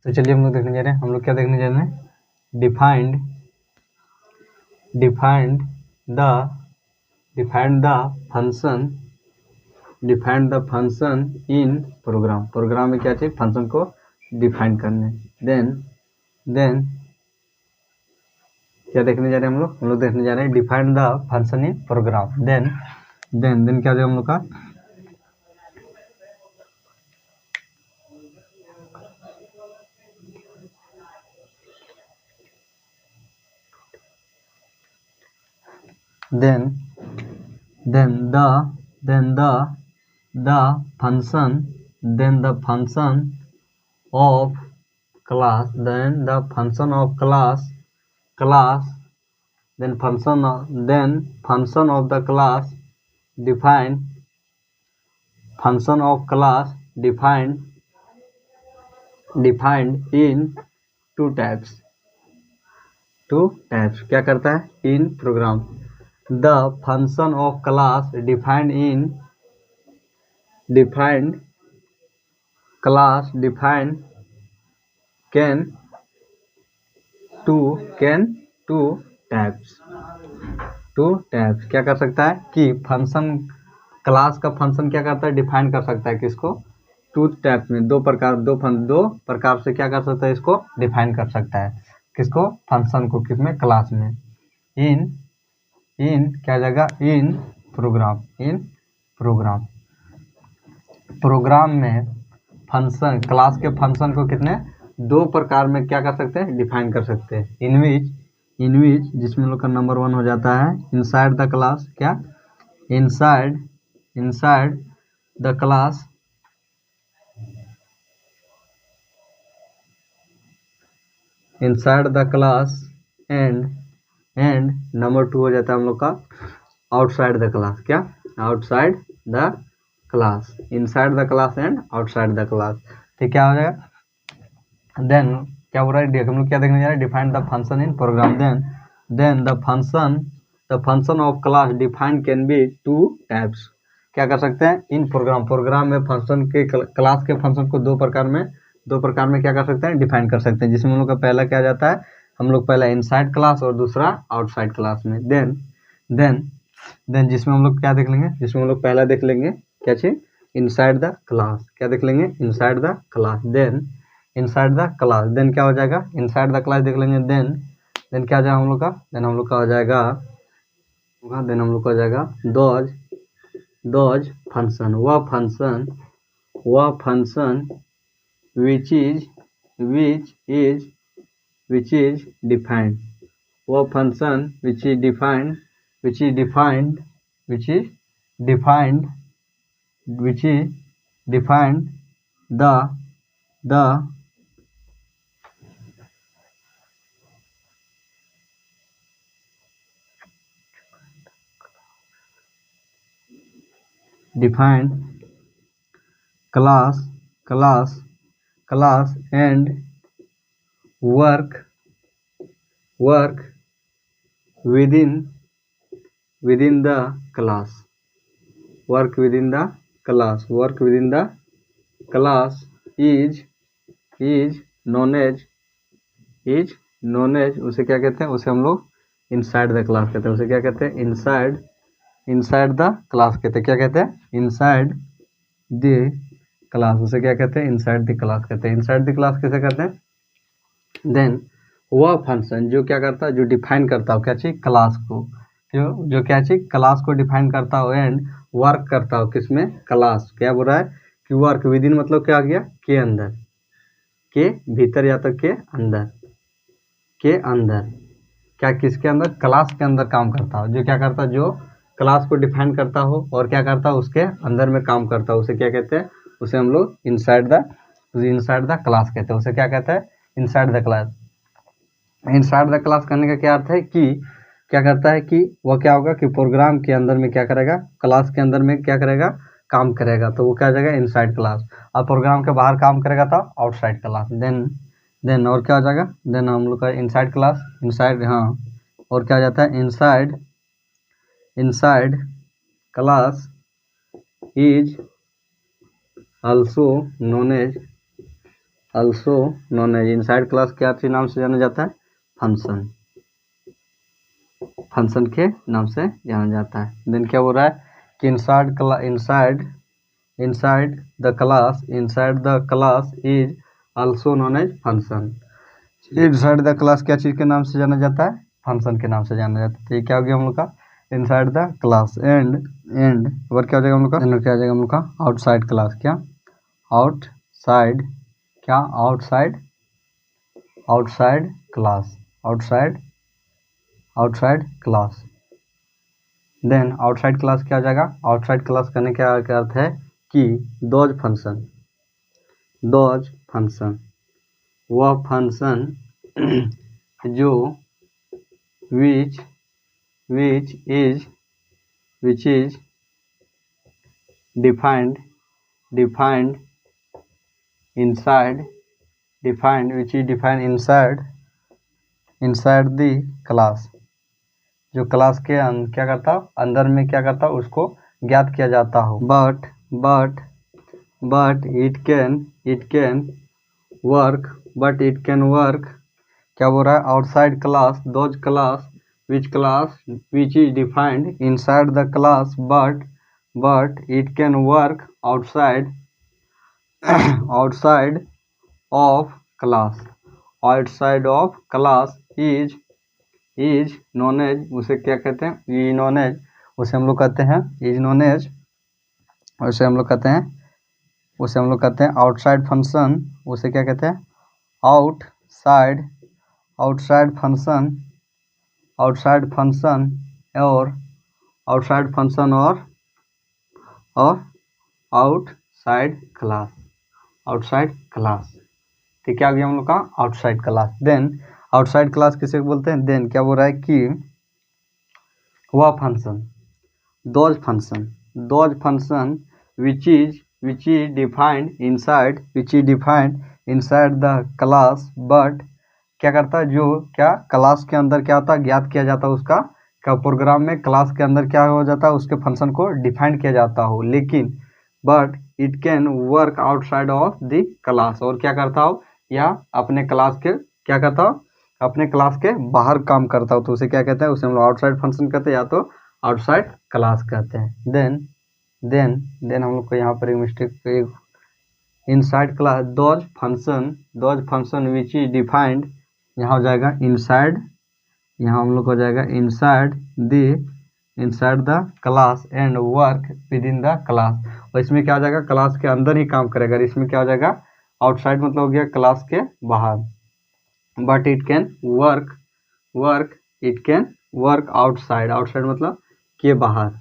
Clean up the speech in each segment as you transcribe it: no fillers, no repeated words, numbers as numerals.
तो चलिए हम लोग देखने जा रहे हैं, हम लोग क्या देखने जा रहे हैं, defined the function in program में क्या चाहिए, फंक्शन को डिफाइन करने। देन क्या देखने जा रहे हैं हम लोग देखने जा रहे हैं define the function in program. Then क्या हो जाएगा हम लोग का, then the function of class, then function of the class defined in two types क्या करता है, इन program. The function of class defined can two types क्या कर सकता है कि फंक्शन, क्लास का फंक्शन क्या करता है, डिफाइन कर सकता है किसको, टू टाइप में, दो प्रकार से क्या कर सकता है, इसको डिफाइन कर सकता है, किसको, फंक्शन को, किसमें, क्लास में। इन क्या जगह, इन प्रोग्राम में फंक्शन, क्लास के फंक्शन को कितने, दो प्रकार में क्या कर सकते हैं, डिफाइन कर सकते हैं। इन विच जिसमें लोग का नंबर 1 हो जाता है इनसाइड द क्लास, क्या, inside the class, and number 2 हो जाता है हम लोग का आउटसाइड द क्लास, क्या, outside the class, inside the class and outside the class. तो क्या हो जाएगा, देन क्या हो रहा है, हम लोग क्या देखने जा रहे हैं, define the function in program. Then the function of class define can be two types, क्या कर सकते हैं, इन प्रोग्राम में फंक्शन के, क्लास के फंक्शन को दो प्रकार में क्या कर सकते हैं, डिफाइन कर सकते हैं, जिसमें हम लोग का पहला क्या जाता है, हम लोग पहला इनसाइड क्लास और दूसरा आउटसाइड क्लास में। देन जिसमें हम लोग क्या देख लेंगे, जिसमें हम लोग पहला देख लेंगे क्या चीज, इनसाइड द क्लास, क्या देख लेंगे, inside the class. Then inside the class, then क्या हो जाएगा, इनसाइड द क्लास देख लेंगे। देन क्या हो जाएगा हम लोग का, देन हम लोग का हो जाएगा, देन हम लोग का हो जाएगा डॉज फंक्शन, वह फंक्शन which is defined, वो function which is defined the defined class and work within the class, is known as उसे क्या कहते हैं, उसे हम लोग इनसाइड द क्लास कहते हैं, उसे क्या कहते हैं, इनसाइड द क्लास कहते हैं, क्या कहते हैं, इनसाइड द क्लास, उसे क्या कहते हैं, इनसाइड द क्लास कहते हैं। इनसाइड द क्लास कैसे कहते हैं, देन वह फंक्शन जो क्या करता है, जो डिफाइन करता हो क्या चीज, क्लास को, जो क्या चीज, क्लास को डिफाइन करता हो एंड वर्क करता हो किसमें, क्लास, क्या बोल रहा है कि वर्क विदिन, मतलब क्या आ गया, के अंदर, के भीतर या तो के अंदर क्या, किसके अंदर, क्लास के अंदर काम करता हो, जो क्या करता है, जो क्लास को डिफाइन करता हो और क्या करता है, उसके अंदर में काम करता हो, उसे क्या कहते हैं, उसे हम लोग इनसाइड द क्लास कहते हैं, उसे क्या कहते हैं, inside the class. Inside the class करने का क्या अर्थ है कि क्या करता है कि वह क्या होगा कि प्रोग्राम के अंदर में क्या करेगा, क्लास के अंदर में क्या करेगा, काम करेगा, तो वो क्या हो जाएगा, इनसाइड क्लास, और प्रोग्राम के बाहर काम करेगा तो आउटसाइड क्लास। देन और क्या हो जाएगा, देन हम लोग का इनसाइड क्लास, हाँ, और क्या हो जाता है, inside class is also known as also known as inside class क्या के नाम से जाना जाता है? फंक्शन, फंक्शन के नाम से जाना जाता है। देन क्या बोल रहा है कि inside the class is also known as function. Inside the class क्या चीज़ के नाम से जाना जाता है? फंक्शन के नाम से जाना जाता है। तो ये क्या हो गया हम लोग का इनसाइड द क्लास। एंड और क्या हो जाएगा हम लोग का? क्या हो जाएगा हम लोग का? Outside class. क्या आउटसाइड? क्या outside class, outside class. Then outside class क्या हो जाएगा? आउटसाइड क्लास करने का क्या अर्थ है कि दोज फंक्शन वह फंक्शन जो which is defined inside the class, जो क्लास के क्या करता अंदर में क्या करता उसको ज्ञात किया जाता हो। बट इट कैन वर्क क्या बोल रहा है? Outside class those class which is defined inside the class but it can work outside of class is known as, उसे क्या कहते हैं? उसे हम लोग कहते हैं आउटसाइड फंक्शन। उसे क्या कहते हैं? आउटसाइड फंक्शन और आउटसाइड क्लास। ठीक है, आ गया हम लोग का outside class. Then outside class किसे बोलते हैं? देन क्या बोल रहा है कि वह function those function which is defined inside the class but क्या करता है? जो क्या क्लास के अंदर क्या होता है? ज्ञात किया जाता है उसका प्रोग्राम में क्लास के अंदर क्या हो जाता है? उसके फंक्शन को डिफाइन किया जाता हो, लेकिन but it can work outside of the class. और क्या करता हो? या अपने क्लास के क्या करता हो? अपने क्लास के बाहर काम करता हो, तो उसे क्या कहते हैं? उसे हम लोग आउटसाइड फंक्शन कहते हैं या तो आउटसाइड क्लास कहते हैं। देन हम लोग को यहाँ पर एक mistake, inside class those function which is defined, यहाँ हो जाएगा इनसाइड, यहाँ हम लोग हो जाएगा inside the class and work with in the class. और इसमें क्या हो जाएगा? क्लास के अंदर ही काम करेगा। इसमें क्या हो जाएगा? आउटसाइड मतलब हो गया क्लास के बाहर। But it can work outside मतलब के बाहर।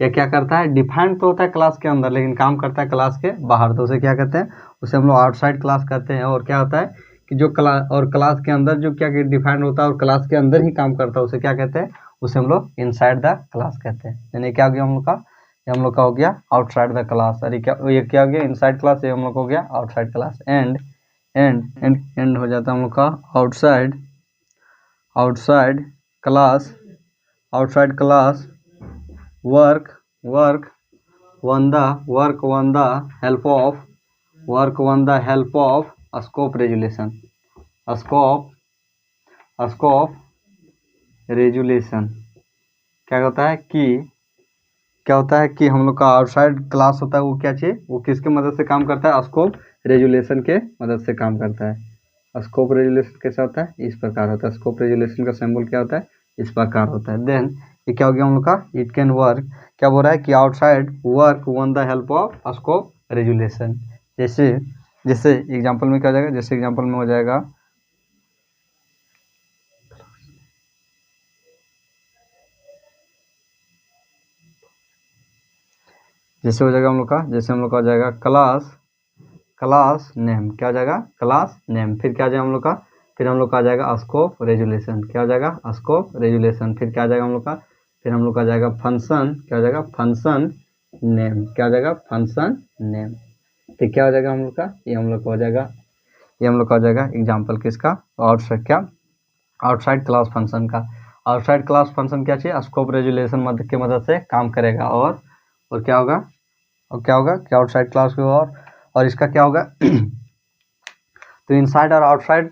यह क्या करता है? डिफाइंड तो होता है क्लास के अंदर, लेकिन काम करता है क्लास के बाहर, तो उसे क्या कहते हैं? उसे हम लोग आउटसाइड क्लास कहते हैं। और क्या होता है कि जो क्लास के अंदर जो क्या डिफाइंड होता है और क्लास के अंदर ही काम करता है, उसे क्या कहते हैं? उसे हम लोग इनसाइड द क्लास कहते हैं। यानी क्या हो गया हम लोग का? ये हम लोग का हो गया आउटसाइड द क्लास। अरे ये क्या हो गया? Inside class. ये हम लोग हो गया आउटसाइड क्लास। एंड हो जाता है हम लोग का outside class work on the help of scope resolution। क्या होता है कि हम लोग का आउटसाइड क्लास होता है, वो क्या चाहिए? वो किसके मदद से काम करता है? स्कोप रेजुलेशन के मदद से काम करता है। स्कोप रेजुलेशन कैसा होता है? इस प्रकार होता है। स्कोप रेजुलेशन का सिंबल क्या होता है? इस प्रकार होता है। देन ये क्या हो गया हम लोग का? इट कैन वर्क, क्या बोल रहा है कि outside work on the help of scope resolution. जैसे एग्जांपल में क्या हो जाएगा? जैसे एग्जांपल में हो जाएगा जैसे हो जाएगा हम लोग का, जैसे हम लोग का हो जाएगा क्लास नेम। क्या हो जाएगा? Class name. फिर क्या आ जाएगा हम लोग का? फिर हम लोग का आ जाएगा स्कोप रेजुलेशन। क्या हो जाएगा? Scope resolution. फिर क्या आ जाएगा हम लोग का? फिर हम लोग का आ जाएगा फंक्शन। क्या हो जाएगा? Function name. क्या हो जाएगा? Function name. फिर क्या हो जाएगा हम लोग का? ये हम लोग का हो जाएगा, ये हम लोग का हो जाएगा एग्जाम्पल किसका? आउटसाइड क्लास फंक्शन का। आउटसाइड क्लास फंक्शन क्या चाहिए? स्कोप रेजुलेशन के मदद से काम करेगा। और क्या होगा? क्या आउटसाइड क्लास की और इसका क्या होगा? तो इनसाइड और आउटसाइड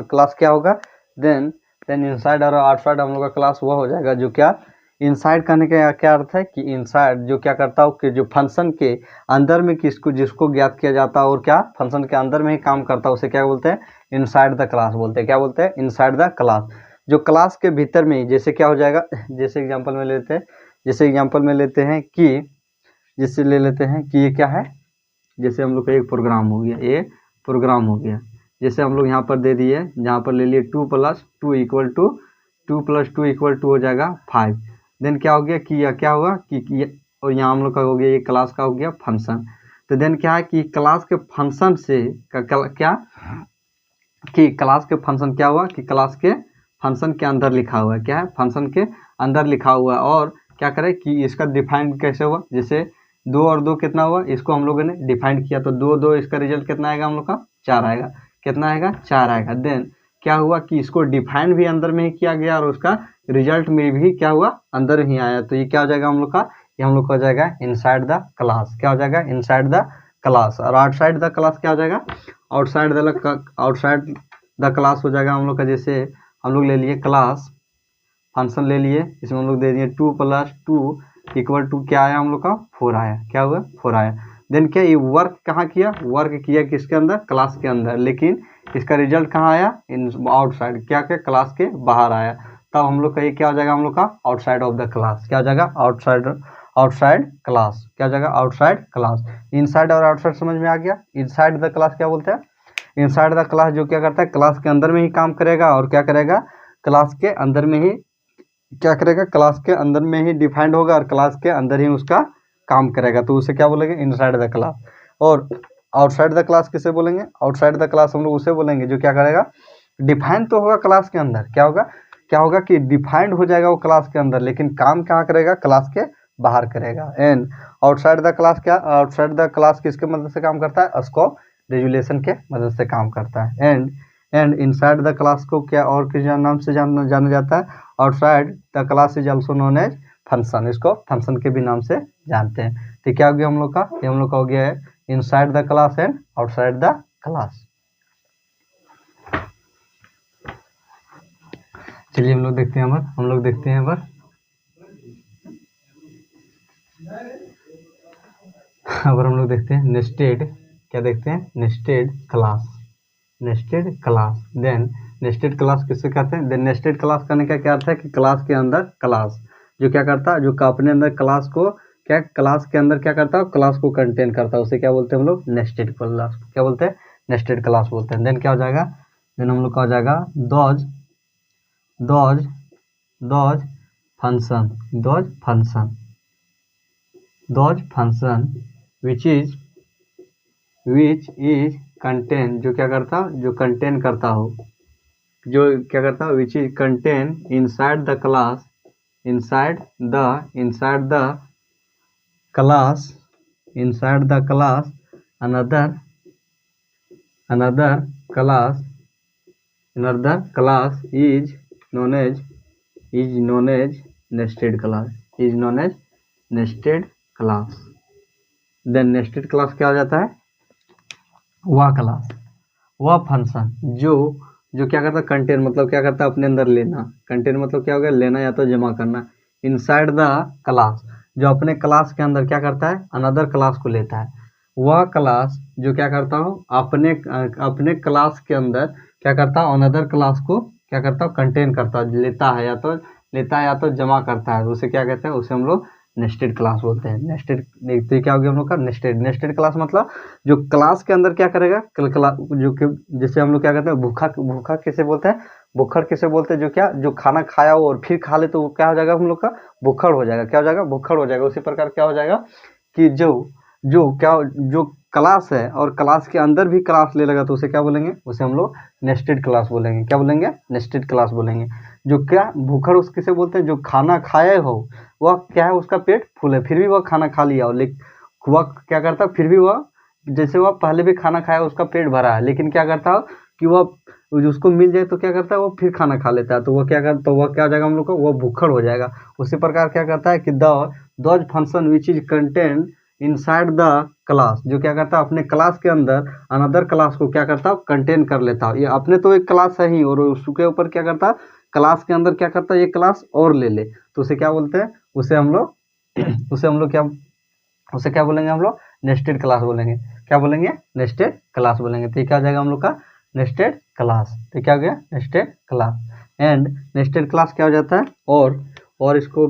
क्लास क्या होगा, देन इनसाइड और आउटसाइड हम लोग का क्लास वो हो जाएगा जो क्या, इनसाइड कहने का क्या अर्थ है कि इनसाइड जो क्या करता हो कि जो फंक्शन के अंदर में जिसको ज्ञात किया जाता है और क्या फंक्शन के अंदर में ही काम करता है, उसे क्या बोलते हैं, इनसाइड द क्लास बोलते हैं। क्या बोलते हैं, इनसाइड द क्लास। जो क्लास के भीतर में जैसे क्या हो जाएगा, जैसे एग्जांपल में लेते हैं कि जैसे ले लेते हैं कि ये क्या है, जैसे हम लोग का एक प्रोग्राम हो गया, ये प्रोग्राम हो गया। जैसे हम लोग यहाँ पर दे दिए, यहाँ पर ले लिए 2 + 2 = 2 हो जाएगा 5। देन क्या हो गया कि यह क्या हुआ कि और यहाँ हम लोग का हो गया, ये क्लास का हो गया फंक्शन। तो देन क्या है कि क्लास के फंक्शन से क्या कि क्लास के फंक्शन क्या हुआ कि क्लास के फंक्शन के अंदर लिखा हुआ है, क्या है, फंक्शन के अंदर लिखा हुआ है। और क्या करें कि इसका डिफाइन कैसे हुआ, जैसे 2 और 2 कितना हुआ, इसको हम लोगों ने डिफाइन किया, तो 2 2 इसका रिजल्ट कितना आएगा हम लोग का, 4 आएगा। कितना आएगा, 4 आएगा। देन क्या हुआ कि इसको डिफाइन भी अंदर में ही किया गया और उसका रिजल्ट में भी क्या हुआ, अंदर ही आया। तो ये क्या हो जाएगा हम लोग का, ये हम लोग का हो जाएगा इनसाइड द क्लास। क्या हो जाएगा, इनसाइड द क्लास। और आउटसाइड द क्लास क्या हो जाएगा, आउटसाइड द क्लास हो जाएगा हम लोग का, जैसे हम लोग ले लिए क्लास फंक्शन ले लिए, इसमें हम लोग दे दिए 2 + 2 = क्या आया हम लोग का, 4 आया। क्या हुआ, 4 आया। देन क्या ये वर्क कहाँ किया, वर्क किया किसके अंदर, क्लास के अंदर, लेकिन इसका रिजल्ट कहाँ आया, इन आउटसाइड, क्या क्या, क्लास के बाहर आया। तब हम लोग का ये क्या हो जाएगा हम लोग का, आउटसाइड ऑफ द क्लास। क्या हो जाएगा, आउटसाइड क्लास। क्या हो जाएगा, आउटसाइड क्लास। इनसाइड और आउटसाइड समझ में आ गया। इनसाइड द क्लास क्या बोलते हैं, इनसाइड द क्लास जो क्या करता है, क्लास के अंदर में ही काम करेगा और क्या करेगा, क्लास के अंदर में ही क्या करेगा, क्लास के अंदर में ही डिफाइंड होगा और क्लास के अंदर ही उसका काम करेगा, तो उसे क्या बोलेंगे, इनसाइड द क्लास। और आउटसाइड द क्लास किसे बोलेंगे, आउटसाइड द क्लास हम लोग उसे बोलेंगे जो क्या करेगा, डिफाइंड तो होगा क्लास के अंदर, क्या होगा कि डिफाइंड हो जाएगा वो क्लास के अंदर, लेकिन काम कहाँ करेगा, क्लास के बाहर करेगा। एंड आउटसाइड द क्लास क्या, आउटसाइड द क्लास किसके मदद से काम करता है, स्कोप रेजुलेशन के मदद से काम करता है। एंड इनसाइड द क्लास को क्या और किस नाम से जाना जाता है, outside the class is also known as function. इसको फंक्शन के भी नाम से जानते हैं। तो क्या हो गया हम लोग का, ये हम लोग का हो गया है inside the class and outside the class. चलिए हम लोग देखते हैं हम लोग देखते हैं अब हम लोग देखते हैं नेस्टेड, क्या देखते हैं, nested class. Then nested class किसे कहते हैं, देन नेस्टेड क्लास करने का क्या अर्थ है कि क्लास के अंदर क्लास जो क्या करता है, जो अपने अंदर क्लास को क्या, क्लास के अंदर क्या करता है, क्लास को कंटेन करता है, उसे क्या बोलते हैं हम लोग, नेस्टेड क्लास। क्या बोलते हैं, नेस्टेड क्लास बोलते हैं। देन क्या हो जाएगा, देन हम लोग का हो जाएगा those function which is contain, जो क्या करता, जो कंटेन करता हो, जो क्या करता है, which is contain inside the class, inside the class another class is known as nested class। Then nested class क्या हो जाता है, वह क्लास, वह फंक्शन जो क्या करता है, कंटेन मतलब क्या करता है, अपने अंदर लेना, कंटेन मतलब क्या हो गया, लेना या तो जमा करना। इनसाइड द क्लास जो अपने क्लास के अंदर क्या करता है, अनदर क्लास को लेता है। वह क्लास जो क्या करता हो, अपने क्लास के अंदर क्या करता है, अनदर क्लास को क्या करता है, कंटेन करता है, लेता है या तो जमा करता है, उसे क्या कहते हैं, उसे हम लोग नेस्टेड क्लास बोलते हैं। नेस्टेड देखते क्या हो गया हम लोग का, नेस्टेड क्लास मतलब जो क्लास के अंदर क्या करेगा, जो जैसे हम लोग क्या कहते हैं, भूखा किसे बोलते हैं, भूखड़ किसे बोलते हैं, जो खाना खाया हो और फिर खा ले तो वो क्या हो जाएगा हम लोग का, भूखड़ हो जाएगा। क्या हो जाएगा, भूखड़ हो जाएगा। उसी प्रकार क्या हो जाएगा कि जो क्लास है और क्लास के अंदर भी क्लास ले लगा तो उसे क्या बोलेंगे, उसे हम लोग नेस्टेड क्लास बोलेंगे। क्या बोलेंगे, नेस्टेड क्लास बोलेंगे। जो क्या भूखड़ उस किसे बोलते हैं, जो खाना खाए हो वह क्या है, उसका पेट फुल है फिर भी वह खाना खा लिया हो, लेकिन वह क्या करता है, फिर भी वह जैसे वह पहले भी खाना खाया उसका पेट भरा है, लेकिन क्या करता है कि वह उसको मिल जाए तो क्या करता है, वो फिर खाना खा लेता है, तो वह क्या हो जाएगा हम लोग का, वह भूखड़ हो जाएगा। उसी प्रकार क्या करता है कि those function which is contain inside the class, जो क्या करता है अपने क्लास के अंदर अनदर क्लास को क्या करता है कंटेन कर लेता है। ये अपने तो एक क्लास है ही और उसके ऊपर क्या करता है क्लास के अंदर क्या करता है ये क्लास और ले ले, तो उसे क्या बोलते हैं, उसे हम लोग उसे क्या बोलेंगे हम लोग नेस्टेड क्लास बोलेंगे। क्या बोलेंगे नेस्टेड क्लास बोलेंगे। तो ये क्या हो जाएगा हम लोग का नेस्टेड क्लास। तो क्या हो गया nested class. And nested class क्या हो जाता है और इसको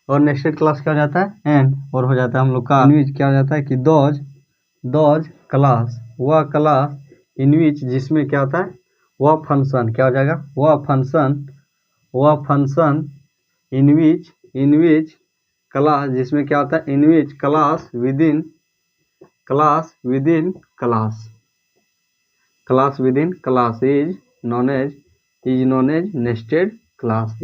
और नेस्टेड क्लास क्या हो जाता है एंड और हो जाता है हम लोग का इन विच क्या हो जाता है कि दोज क्लास वह क्लास इन विच जिसमें क्या होता है वह फंक्शन क्या हो जाएगा वह फंक्शन इन विच क्लास जिसमें क्या होता है in which class within class is known as nested class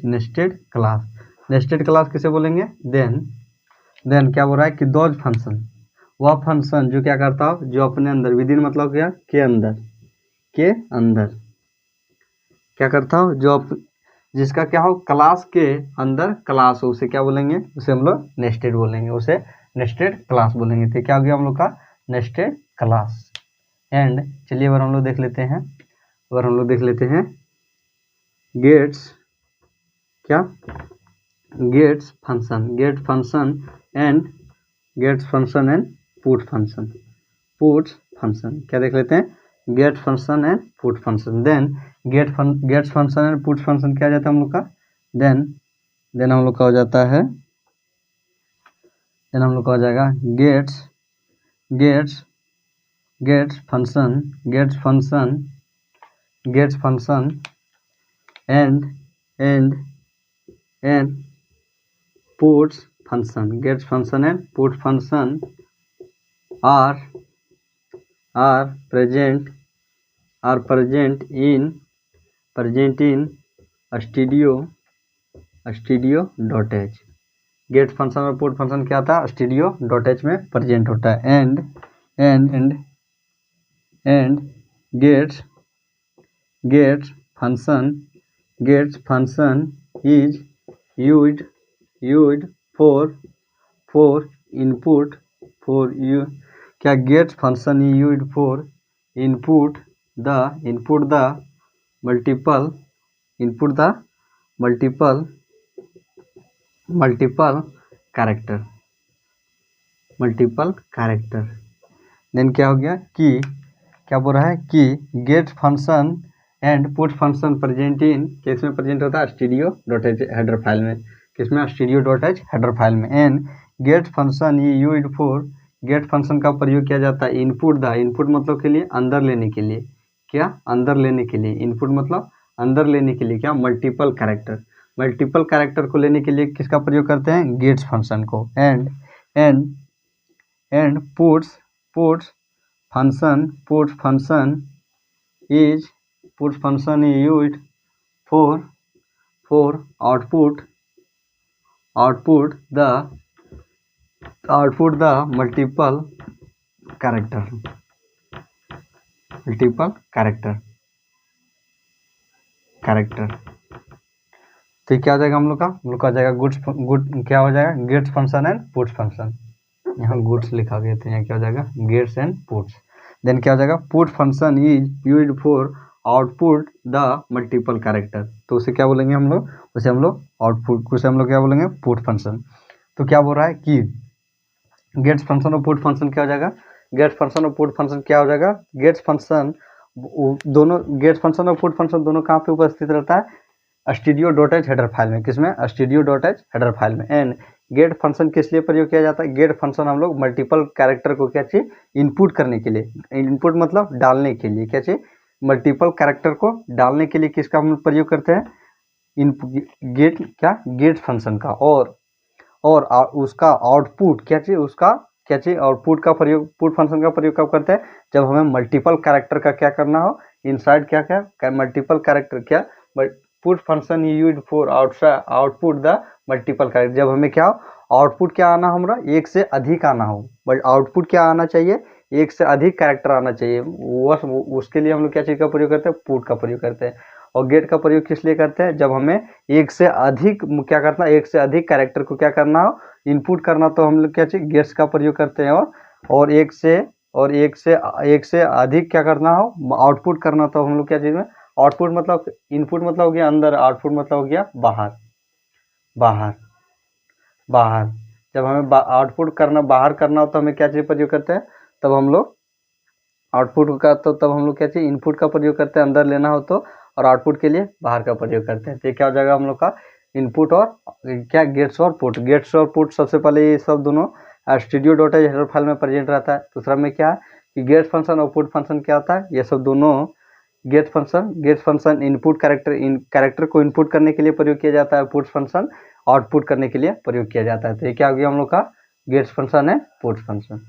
nested class. Nested class किसे बोलेंगे देन क्या बोल रहा है कि दोज फंक्शन वह फंक्शन जो क्या करता हो जो अपने अंदर विदिन मतलब क्या के अंदर क्या करता हो जो जिसका क्या हो क्लास के अंदर क्लास हो उसे क्या बोलेंगे उसे हम लोग नेस्टेड बोलेंगे, उसे नेस्टेड क्लास बोलेंगे। तो क्या हो गया हम लोग का नेस्टेड क्लास। एंड चलिए अगर हम लोग देख लेते हैं gets function and put function क्या देख लेते हैं get function and put function. Then gets function and put function क्या आ जाता है हम लोग का देन हम लोग का हो जाता है देन हम लोग का हो जाएगा gets function and puts function. Gets function and put function are present in studio.h। Get function और पुट फंक्शन क्या था studio.h में प्रेजेंट होता है। And gets function is used for input क्या get function is used for input the multiple character. देन क्या हो गया कि क्या बोल रहा है कि get function and put function present in किसमें प्रेजेंट होता है studio.h हेडर फाइल में, किसमें studio.h हेडर फाइल में। And get function is used for get function का प्रयोग किया जाता है इनपुट मतलब के लिए अंदर लेने के लिए इनपुट मतलब अंदर लेने के लिए क्या मल्टीपल कैरेक्टर को लेने के लिए किसका प्रयोग करते हैं गेट्स फंक्शन को। And puts function is used for output the multiple character. तो क्या हो जाएगा हम लोग का हो जाएगा गुड क्या हो जाएगा gets function and puts function. यहाँ गुड्स लिखा गया तो यहाँ क्या हो जाएगा गेट्स एंड पुट्स। देन क्या हो जाएगा put function is used for output the multiple character. तो उसे क्या बोलेंगे हम लोग उसे हम लोग क्या बोलेंगे पुट फंक्शन। तो क्या बोल रहा है कि गेट्स फंक्शन और पुट फंक्शन क्या हो जाएगा गेट्स फंक्शन और पुट फंक्शन गेट्स फंक्शन और पुट फंक्शन दोनों कहाँ पे उपस्थित रहता है studio.h हेडर फाइल में, किसमें studio.h हेडर फाइल में। एंड गेट फंक्शन किस लिए प्रयोग किया जाता है गेट फंक्शन हम लोग मल्टीपल कैरेक्टर को क्या चाहिए इनपुट करने के लिए, इनपुट मतलब डालने के लिए क्या चाहिए मल्टीपल कैरेक्टर को डालने के लिए किसका हम प्रयोग करते हैं गेट फंक्शन का। और उसका आउटपुट क्या चाहिए आउटपुट का प्रयोग पुट फंक्शन का प्रयोग कब करते हैं जब हमें मल्टीपल कैरेक्टर का क्या करना हो इनसाइड क्या मल्टीपल कैरेक्टर क्या put function used for output the multiple character. जब हमें क्या आउटपुट क्या आना हमारा एक से अधिक आना हो बट आउटपुट क्या आना चाहिए एक से अधिक कैरेक्टर आना चाहिए, उसके लिए हम लोग क्या चीज़ का प्रयोग करते हैं पुट का प्रयोग करते हैं। और गेट का प्रयोग किस लिए करते हैं, जब हमें एक से अधिक क्या करना, एक से अधिक कैरेक्टर को क्या करना हो, इनपुट करना, तो हम लोग क्या चाहिए गेट्स का प्रयोग करते हैं। और एक से अधिक क्या करना हो, आउटपुट करना, तो हम लोग क्या चीज़ में आउटपुट मतलब इनपुट मतलब हो गया अंदर, आउटपुट मतलब हो गया बाहर, बाहर, बाहर। जब हमें आउटपुट करना, बाहर करना हो तो हमें क्या चीज़ प्रयोग करते हैं, तब हम लोग आउटपुट का, तो तब हम लोग क्या चाहिए इनपुट का प्रयोग करते हैं अंदर लेना हो तो, और आउटपुट के लिए बाहर का प्रयोग करते हैं। तो ये क्या हो जाएगा हम लोग का इनपुट और क्या गेट्स और पुट। गेट्स और पुट सबसे पहले ये सब दोनों studio.h हेडर फाइल में प्रेजेंट रहता है। दूसरा में क्या है कि गेट फंक्शन और पुट फंक्शन क्या होता है, ये सब दोनों गेट फंक्शन इनपुट कैरेक्टर को इनपुट करने के लिए प्रयोग किया जाता है, पुट फंक्शन आउटपुट करने के लिए प्रयोग किया जाता है। तो ये क्या हो गया हम लोग का गेट्स फंक्शन है पुट फंक्शन।